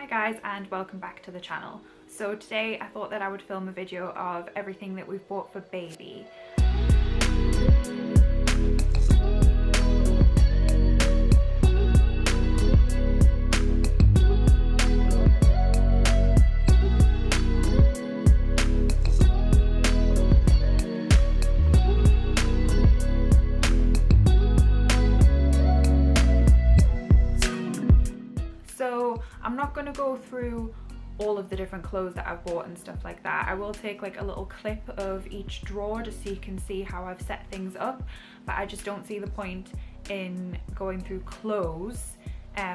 Hi guys, and welcome back to the channel. So today I thought that I would film a video of everything that we've bought for baby. So I'm not going to go through all of the different clothes that I've bought and stuff like that. I will take like a little clip of each drawer just so you can see how I've set things up, but I just don't see the point in going through clothes.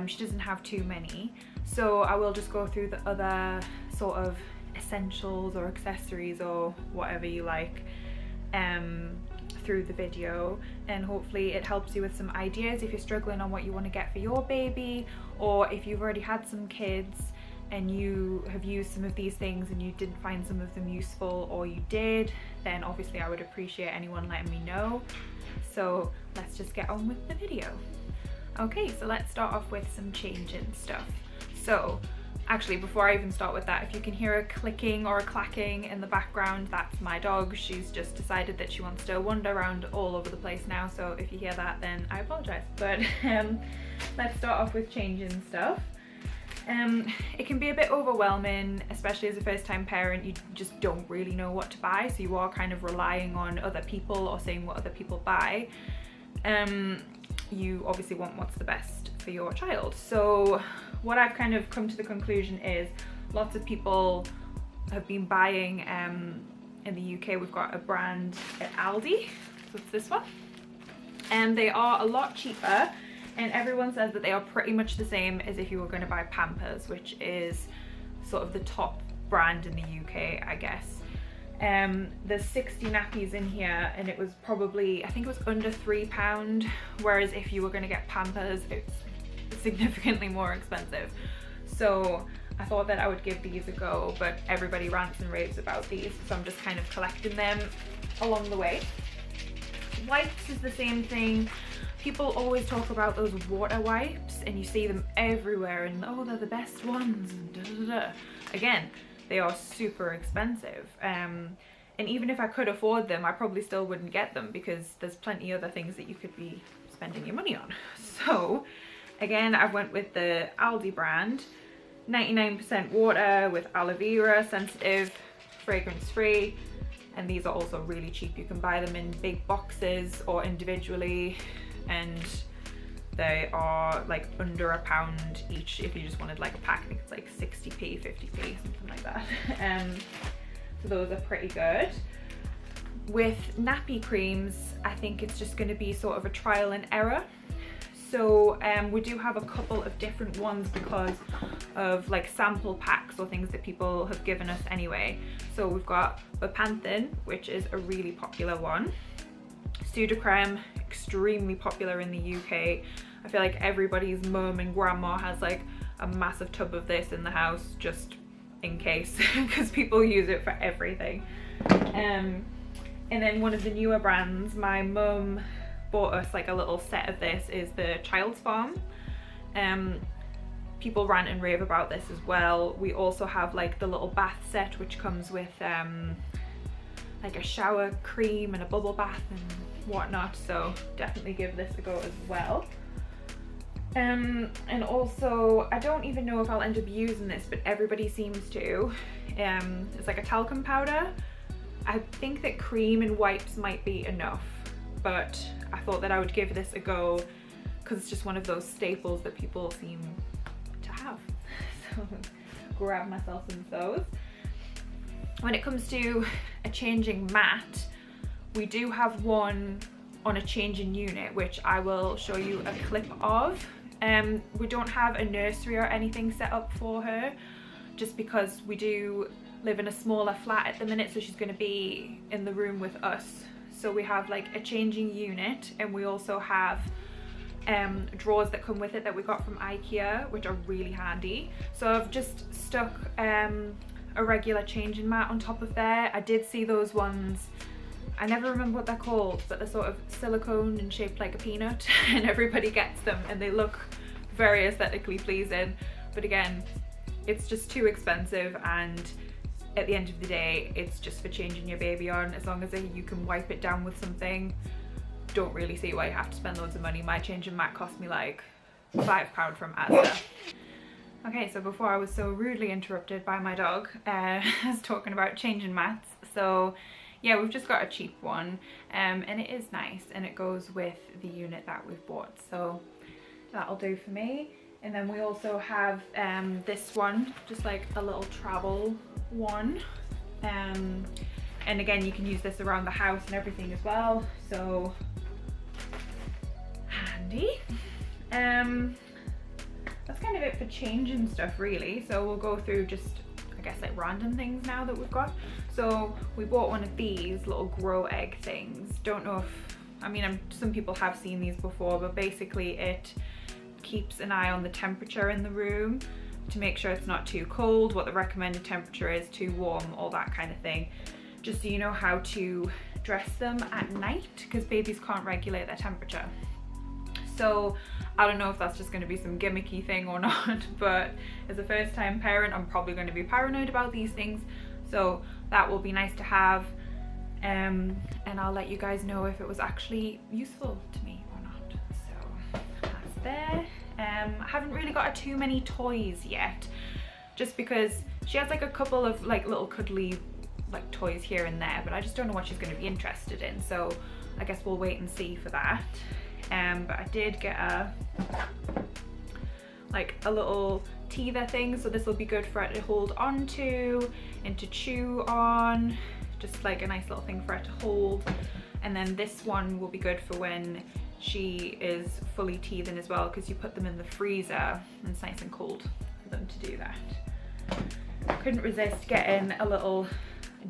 She doesn't have too many, so I will just go through the other sort of essentials or accessories or whatever you like through the video, and hopefully it helps you with some ideas if you're struggling on what you want to get for your baby, or if you've already had some kids and you have used some of these things and you didn't find some of them useful, or you did, then obviously I would appreciate anyone letting me know. So let's just get on with the video. Okay, so let's start off with some changing stuff. So actually, before I even start with that, if you can hear a clicking or a clacking in the background, that's my dog. She's just decided that she wants to wander around all over the place now, so if you hear that, then I apologize. But let's start off with changing stuff. It can be a bit overwhelming, especially as a first-time parent. You just don't really know what to buy, so you are kind of relying on other people or seeing what other people buy. You obviously want what's the best for your child. So what I've kind of come to the conclusion is lots of people have been buying, in the UK we've got a brand at Aldi, so it's this one, and they are a lot cheaper, and everyone says that they are pretty much the same as if you were going to buy Pampers, which is sort of the top brand in the UK, I guess. There's 60 nappies in here, and it was probably, I think it was under £3, whereas if you were going to get Pampers, it's significantly more expensive. So I thought that I would give these a go, but everybody rants and raves about these, so I'm just kind of collecting them along the way. Wipes is the same thing. People always talk about those water wipes, and you see them everywhere, and oh, they're the best ones, and da, da, da. Again, they are super expensive, and even if I could afford them, I probably still wouldn't get them because there's plenty other things that you could be spending your money on. So again, I went with the Aldi brand, 99% water with aloe vera, sensitive, fragrance free, and these are also really cheap. You can buy them in big boxes or individually, and they are like under £1 each if you just wanted like a pack. I think it's like 60p, 50p, something like that. So those are pretty good. With nappy creams, I think it's just going to be sort of a trial and error. So we do have a couple of different ones because of like sample packs or things that people have given us anyway. So we've got Bepanthen, which is a really popular one. Sudocrem, extremely popular in the UK. I feel like everybody's mum and grandma has like a massive tub of this in the house just in case, because people use it for everything. And then one of the newer brands, my mum bought us like a little set of this, is the Child's Farm. People rant and rave about this as well. We also have like the little bath set which comes with like a shower cream and a bubble bath and whatnot, so definitely give this a go as well. And also, I don't even know if I'll end up using this, but everybody seems to. It's like a talcum powder. I think that cream and wipes might be enough, but I thought that I would give this a go because it's just one of those staples that people seem to have. So grab myself some of those. When it comes to a changing mat, we do have one on a changing unit, which I will show you a clip of. We don't have a nursery or anything set up for her, just because we do live in a smaller flat at the minute, so she's going to be in the room with us. So we have like a changing unit, and we also have drawers that come with it that we got from IKEA, which are really handy. So I've just stuck a regular changing mat on top of there. I did see those ones, I never remember what they're called, but they're sort of silicone and shaped like a peanut, and everybody gets them and they look very aesthetically pleasing. But again, it's just too expensive, and at the end of the day it's just for changing your baby on. As long as you can wipe it down with something, don't really see why you have to spend loads of money. My changing mat cost me like £5 from Asda. Okay, so before I was so rudely interrupted by my dog, I was talking about changing mats. So yeah, we've just got a cheap one, and it is nice, and it goes with the unit that we've bought, so that'll do for me. And then we also have this one, just like a little travel one, and again you can use this around the house and everything as well, so handy. That's kind of it for changing stuff really. So we'll go through just, I guess, like random things now that we've got. So we bought one of these little grow egg things. Don't know if, I mean, some people have seen these before, but basically it keeps an eye on the temperature in the room to make sure it's not too cold, what the recommended temperature is, too warm, all that kind of thing. Just so you know how to dress them at night, because babies can't regulate their temperature. So I don't know if that's just going to be some gimmicky thing or not, but as a first time parent I'm probably going to be paranoid about these things, so that will be nice to have, and I'll let you guys know if it was actually useful to me or not. So that's there. I haven't really got her too many toys yet, just because she has like a couple of like little cuddly like toys here and there, but I just don't know what she's going to be interested in, so I guess we'll wait and see for that. But I did get like a little teether thing, so this will be good for her to hold on to and to chew on, just like a nice little thing for her to hold. And then this one will be good for when she is fully teething as well, because you put them in the freezer and it's nice and cold for them to do that. Couldn't resist getting a little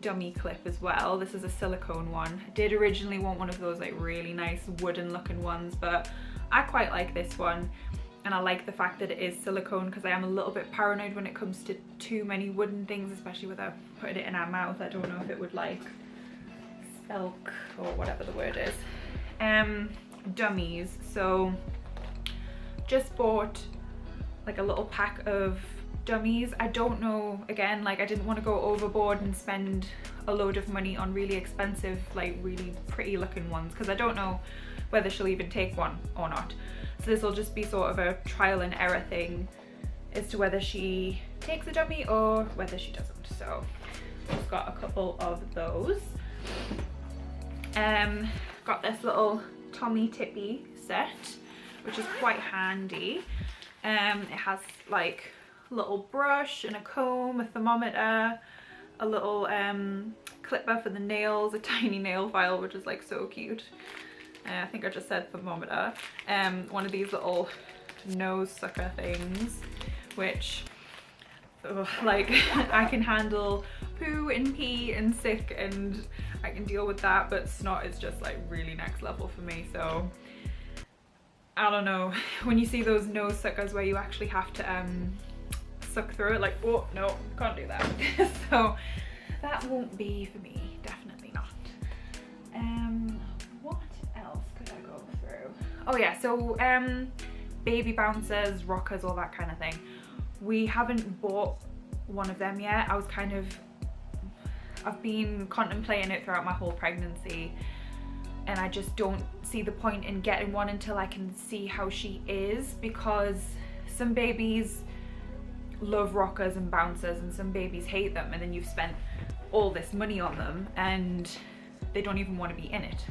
dummy clip as well. This is a silicone one. I did originally want one of those like really nice wooden looking ones, but I quite like this one, and I like the fact that it is silicone, because I am a little bit paranoid when it comes to too many wooden things, especially without putting it in our mouth. I don't know if it would like spelk or whatever the word is. Dummies. So just bought like a little pack of dummies. I don't know, again, like I didn't want to go overboard and spend a load of money on really expensive, like really pretty looking ones, because I don't know whether she'll even take one or not. So this will just be sort of a trial and error thing as to whether she takes a dummy or whether she doesn't. So just got a couple of those. Got this little Tommy Tippy set, which is quite handy. It has like little brush and a comb, a thermometer, a little clipper for the nails, a tiny nail file, which is like so cute. I think I just said thermometer. One of these little nose sucker things, which like I can handle poo and pee and sick, and I can deal with that, but snot is just like really next level for me. So I don't know, when you see those nose suckers where you actually have to suck through it, like, oh no, can't do that. So that won't be for me, definitely not. What else could I go through? Oh yeah, so baby bouncers, rockers, all that kind of thing. We haven't bought one of them yet. I've been contemplating it throughout my whole pregnancy, and I just don't see the point in getting one until I can see how she is, because some babies love rockers and bouncers and some babies hate them, and then you've spent all this money on them and they don't even want to be in it.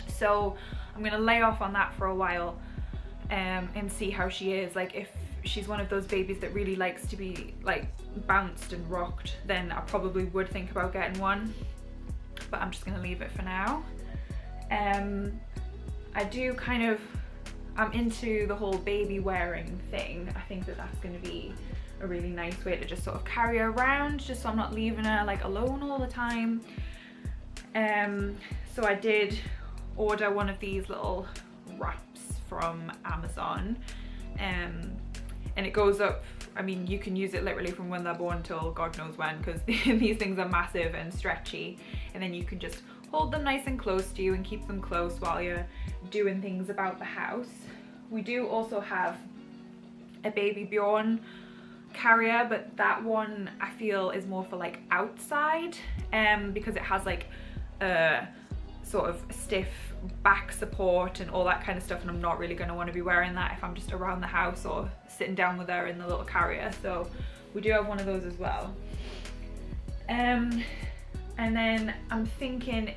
So I'm gonna lay off on that for a while and see how she is. Like if she's one of those babies that really likes to be like bounced and rocked, then I probably would think about getting one, but I'm just gonna leave it for now. I do kind of, I'm into the whole baby wearing thing. I think that that's going to be a really nice way to just sort of carry her around, just so I'm not leaving her like alone all the time. So I did order one of these little wraps from Amazon, and it goes up, I mean, you can use it literally from when they're born till God knows when, because these things are massive and stretchy, and then you can just hold them nice and close to you and keep them close while you're doing things about the house. We do also have a baby Bjorn carrier, but that one I feel is more for like outside, because it has like a sort of stiff back support and all that kind of stuff, and I'm not really going to want to be wearing that if I'm just around the house or sitting down with her in the little carrier. So we do have one of those as well. And then I'm thinking,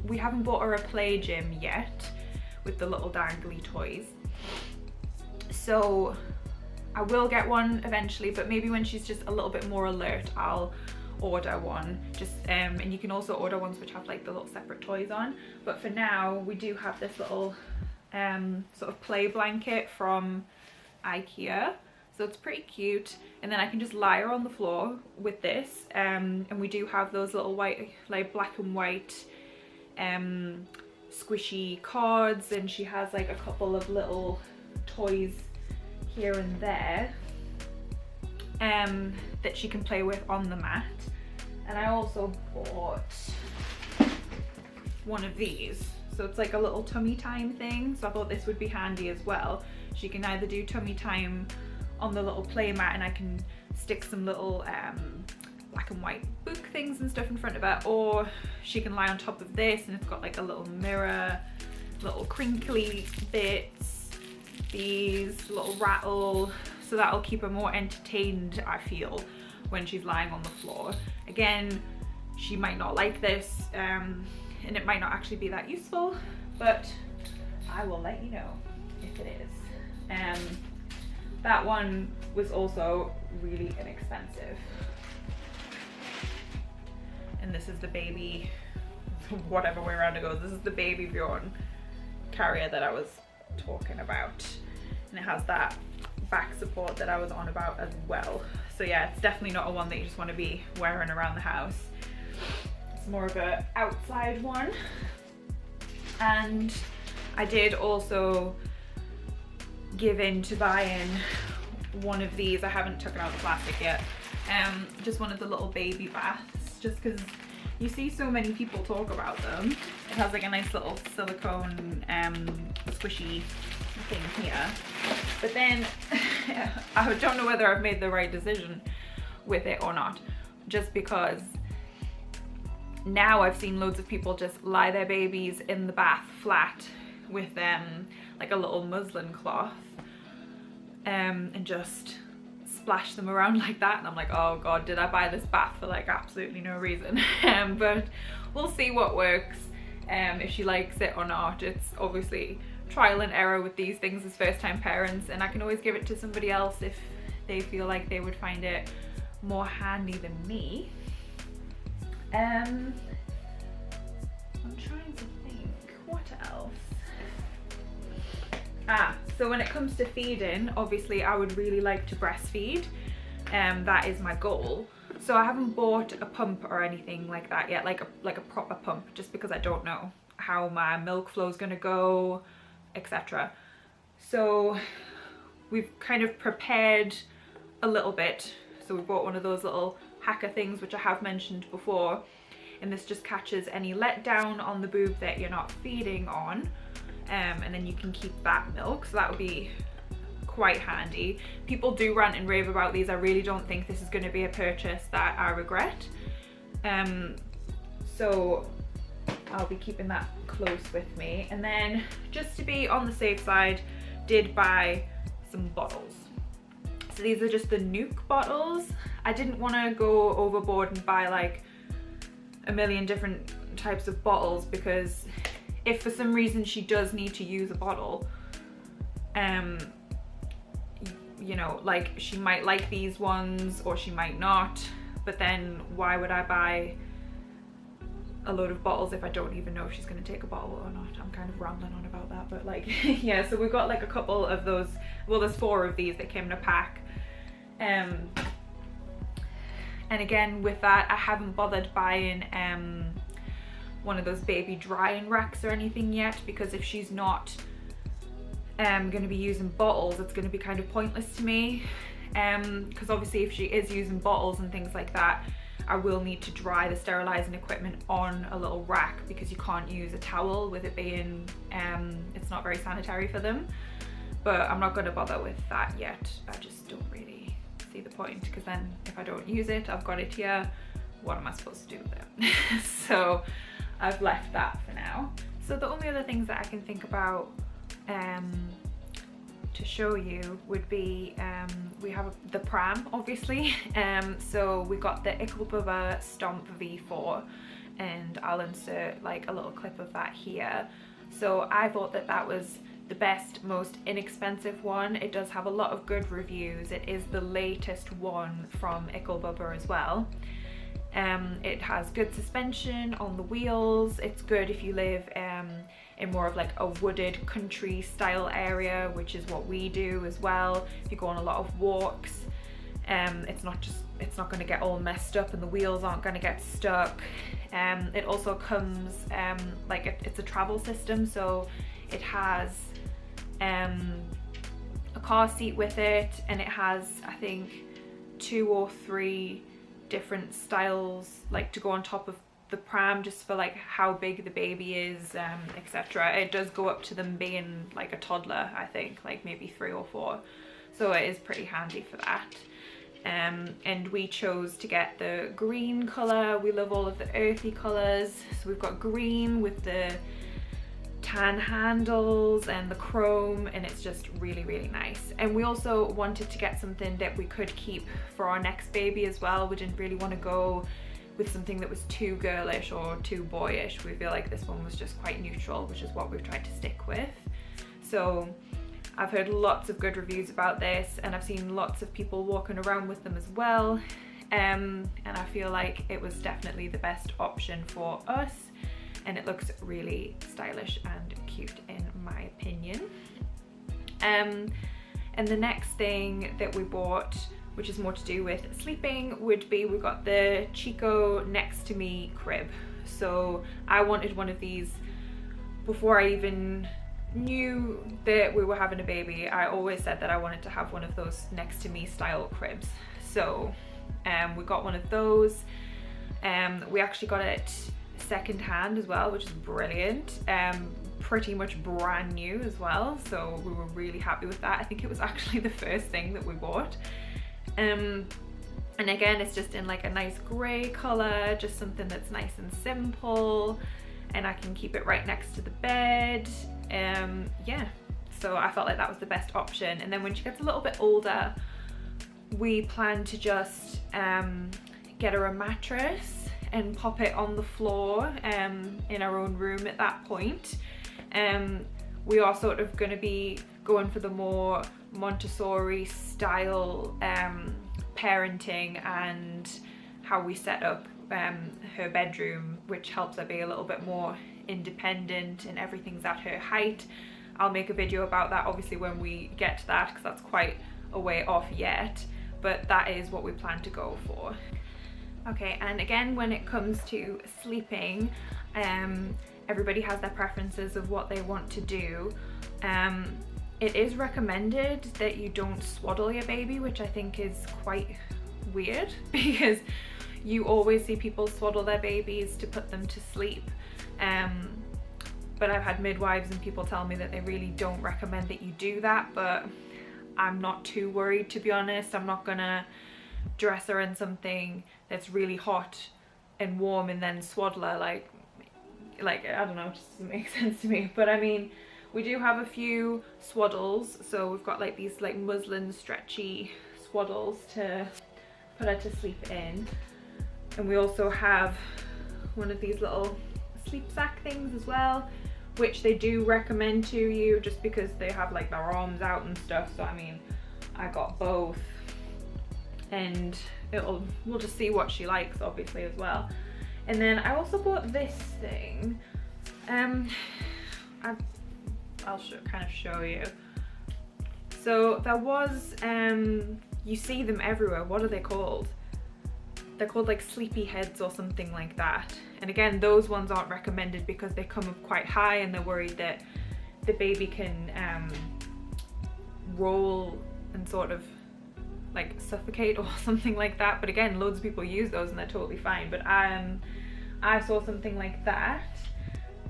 we haven't bought her a play gym yet with the little dangly toys, so I will get one eventually, but maybe when she's just a little bit more alert I'll order one. Just and you can also order ones which have like the little separate toys on, but for now we do have this little sort of play blanket from IKEA, so it's pretty cute. And then I can just lie her on the floor with this, and we do have those little white, like black and white squishy cards, and she has like a couple of little toys here and there that she can play with on the mat. And I also bought one of these, so it's like a little tummy time thing, so I thought this would be handy as well. She can either do tummy time on the little play mat, and I can stick some little black and white book things and stuff in front of her, or she can lie on top of this and it's got like a little mirror, little crinkly bits, these little rattle, so that'll keep her more entertained, I feel, when she's lying on the floor. Again, she might not like this, and it might not actually be that useful, but I will let you know if it is. That one was also really inexpensive. And this is the baby, whatever way around it goes, this is the Baby Bjorn carrier that I was talking about. And it has that back support that I was on about as well. So yeah, it's definitely not a one that you just want to be wearing around the house. It's more of a outside one. And I did also give in to buying one of these. I haven't taken out the plastic yet. Just one of the little baby baths, just because you see so many people talk about them. It has like a nice little silicone squishy thing here, but then I don't know whether I've made the right decision with it or not, just because now I've seen loads of people just lie their babies in the bath flat with like a little muslin cloth and just splash them around like that, and I'm like, oh god, did I buy this bath for like absolutely no reason? But we'll see what works, if she likes it or not. It's obviously trial and error with these things as first time parents, and I can always give it to somebody else if they feel like they would find it more handy than me. I'm trying to think, what else? So when it comes to feeding, obviously I would really like to breastfeed, that is my goal. So I haven't bought a pump or anything like that yet, like a proper pump, just because I don't know how my milk flow is going to go, etc. So we've kind of prepared a little bit. So we bought one of those little hacker things, which I have mentioned before, and this just catches any letdown on the boob that you're not feeding on, and then you can keep that milk, so that would be quite handy. People do rant and rave about these. I really don't think this is going to be a purchase that I regret, so I'll be keeping that close with me. And then, just to be on the safe side, did buy some bottles. So these are just the Nuke bottles. I didn't want to go overboard and buy like a million different types of bottles, because if for some reason she does need to use a bottle, you know, like she might like these ones or she might not, but then why would I buy a load of bottles if I don't even know if she's going to take a bottle or not? I'm kind of rambling on about that, but like yeah, so we've got like a couple of those, well there's 4 of these that came in a pack, and again with that I haven't bothered buying one of those baby drying racks or anything yet, because if she's not going to be using bottles, it's going to be kind of pointless to me, because obviously if she is using bottles and things like that, I will need to dry the sterilizing equipment on a little rack, because you can't use a towel with it being it's not very sanitary for them. But I'm not going to bother with that yet. I just don't really see the point, because then if I don't use it, I've got it here, what am I supposed to do with it? So I've left that for now. So the only other things that I can think about to show you would be, we have the pram, obviously. So we got the Ickle Stomp V4, and I'll insert like a little clip of that here. So I thought that that was the best, most inexpensive one. It does have a lot of good reviews. It is the latest one from Ickle as well. It has good suspension on the wheels. It's good if you live in more of like a wooded country style area, which is what we do as well. If you go on a lot of walks, it's not going to get all messed up and the wheels aren't going to get stuck. It also comes it's a travel system, so it has a car seat with it, and it has, I think, 2 or 3 different styles like to go on top of the pram, just for like how big the baby is, etc. It does go up to them being like a toddler, I think, like maybe 3 or 4, so it is pretty handy for that. And we chose to get the green colour. We love all of the earthy colours, so we've got green with the tan handles and the chrome, and it's just really, really nice. And we also wanted to get something that we could keep for our next baby as well. We didn't really want to go with something that was too girlish or too boyish. We feel like this one was just quite neutral, which is what we've tried to stick with. So I've heard lots of good reviews about this, and I've seen lots of people walking around with them as well, and I feel like it was definitely the best option for us, and it looks really stylish and cute in my opinion. And the next thing that we bought, which is more to do with sleeping, would be, we got the Chico Next to Me crib. So I wanted one of these before I even knew that we were having a baby. I always said that I wanted to have one of those Next to Me style cribs. So we got one of those. We actually got it second hand as well, which is brilliant. Pretty much brand new as well, so we were really happy with that. I think it was actually the first thing that we bought. And again, it's just in like a nice grey colour, just something that's nice and simple, and I can keep it right next to the bed. Yeah, so I felt like that was the best option. And then when she gets a little bit older, we plan to just get her a mattress and pop it on the floor in our own room at that point. We are sort of going to be going for the more Montessori style parenting and how we set up her bedroom, which helps her be a little bit more independent and everything's at her height. I'll make a video about that obviously when we get to that, because that's quite a way off yet, but that is what we plan to go for. Okay, and again, when it comes to sleeping, everybody has their preferences of what they want to do. It is recommended that you don't swaddle your baby, which I think is quite weird, because you always see people swaddle their babies to put them to sleep. But I've had midwives and people tell me that they really don't recommend that you do that, but I'm not too worried, to be honest. I'm not gonna dress her in something that's really hot and warm and then swaddle her, like I don't know, it just doesn't make sense to me. But I mean, we do have a few swaddles, so we've got like these like muslin stretchy swaddles to put her to sleep in, and we also have one of these little sleep sack things as well, which they do recommend to you just because they have like their arms out and stuff. So I mean, I got both, and we'll just see what she likes obviously as well. And then I also bought this thing. I'll kind of show you. So there was, you see them everywhere. What are they called? They're called like sleepy heads or something like that. And again, those ones aren't recommended because they come up quite high and they're worried that the baby can roll and sort of like suffocate or something like that. But again, loads of people use those and they're totally fine. But I saw something like that,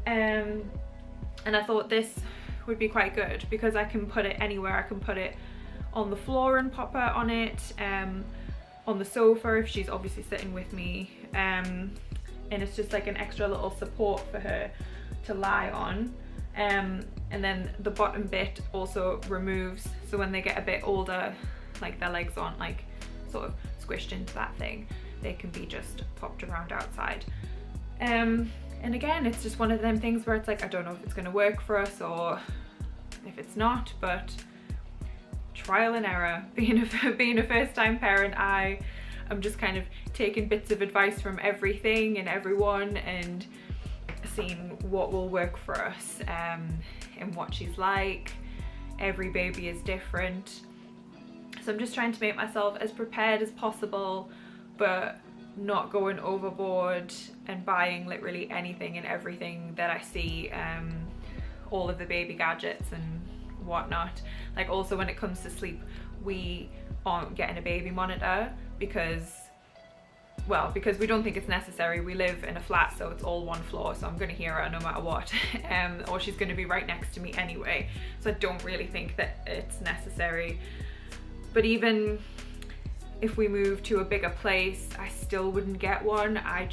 and I thought this would be quite good because I can put it anywhere. I can put it on the floor and pop her on it, on the sofa if she's obviously sitting with me, and it's just like an extra little support for her to lie on. And then the bottom bit also removes, so when they get a bit older, like their legs aren't like sort of squished into that thing, they can be just popped around outside. And again, it's just one of them things where it's like, I don't know if it's going to work for us or if it's not, but trial and error. Being a first-time parent, I'm just kind of taking bits of advice from everything and everyone and seeing what will work for us, and what she's like. Every baby is different, so I'm just trying to make myself as prepared as possible, but not going overboard and buying literally anything and everything that I see, all of the baby gadgets and whatnot. Like, also when it comes to sleep, we aren't getting a baby monitor because we don't think it's necessary. We live in a flat, so it's all one floor, so I'm going to hear her no matter what, or she's going to be right next to me anyway, so I don't really think that it's necessary. But even if we move to a bigger place, I still wouldn't get one. I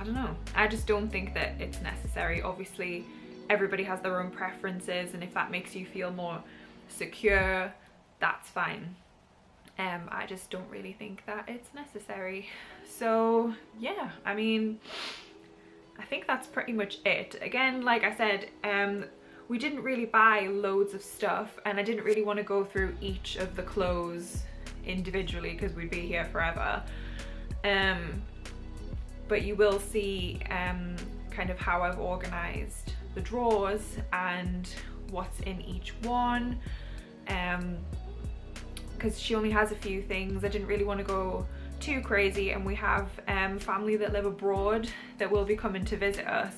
don't know, I just don't think that it's necessary. Obviously everybody has their own preferences, and if that makes you feel more secure, that's fine. I just don't really think that it's necessary. So yeah, I mean, I think that's pretty much it. Again, like I said, we didn't really buy loads of stuff, and I didn't really want to go through each of the clothes individually because we'd be here forever. But you will see kind of how I've organized the drawers and what's in each one, because she only has a few things. I didn't really want to go too crazy, and we have family that live abroad that will be coming to visit us,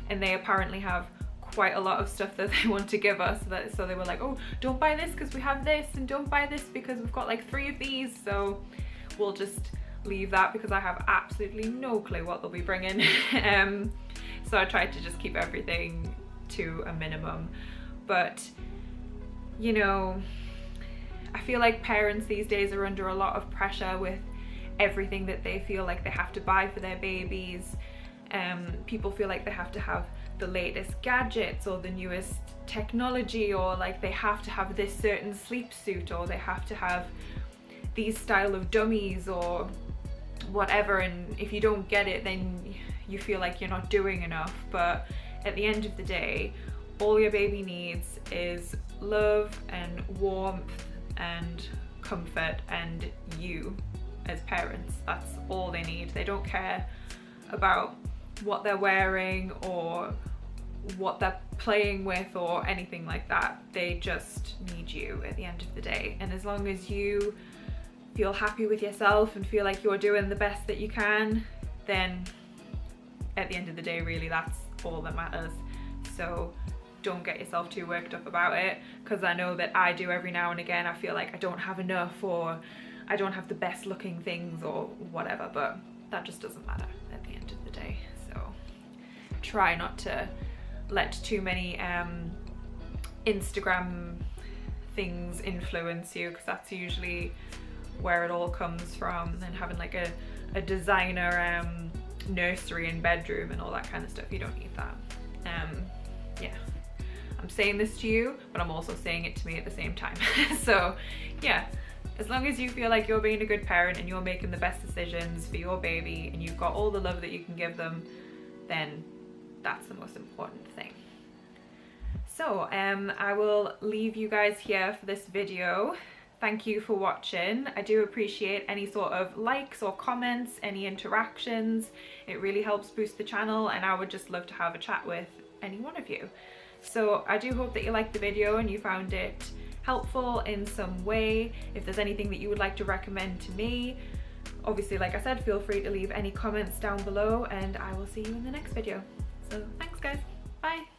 and they apparently have quite a lot of stuff that they want to give us, so they were like, oh, don't buy this because we have this, and don't buy this because we've got like 3 of these. So we'll just leave that because I have absolutely no clue what they'll be bringing. So I tried to just keep everything to a minimum. But you know, I feel like parents these days are under a lot of pressure with everything that they feel like they have to buy for their babies. People feel like they have to have the latest gadgets or the newest technology, or like they have to have this certain sleep suit, or they have to have these style of dummies or whatever, and if you don't get it, then you feel like you're not doing enough. But at the end of the day, all your baby needs is love and warmth and comfort, and you as parents, that's all they need. They don't care about what they're wearing or what they're playing with or anything like that. They just need you at the end of the day, and as long as you feel happy with yourself and feel like you're doing the best that you can, then at the end of the day, really, that's all that matters. So don't get yourself too worked up about it, because I know that I do every now and again. I feel like I don't have enough, or I don't have the best looking things or whatever, but that just doesn't matter at the end of the day. So try not to let too many Instagram things influence you, because that's usually where it all comes from, and having like a designer nursery and bedroom and all that kind of stuff. You don't need that. Yeah, I'm saying this to you, but I'm also saying it to me at the same time. So yeah, as long as you feel like you're being a good parent and you're making the best decisions for your baby and you've got all the love that you can give them, then that's the most important thing. So I will leave you guys here for this video. Thank you for watching. I do appreciate any sort of likes or comments, any interactions. It really helps boost the channel, and I would just love to have a chat with any one of you. So I do hope that you liked the video and you found it helpful in some way. If there's anything that you would like to recommend to me, obviously, like I said, feel free to leave any comments down below, and I will see you in the next video. So thanks guys, bye.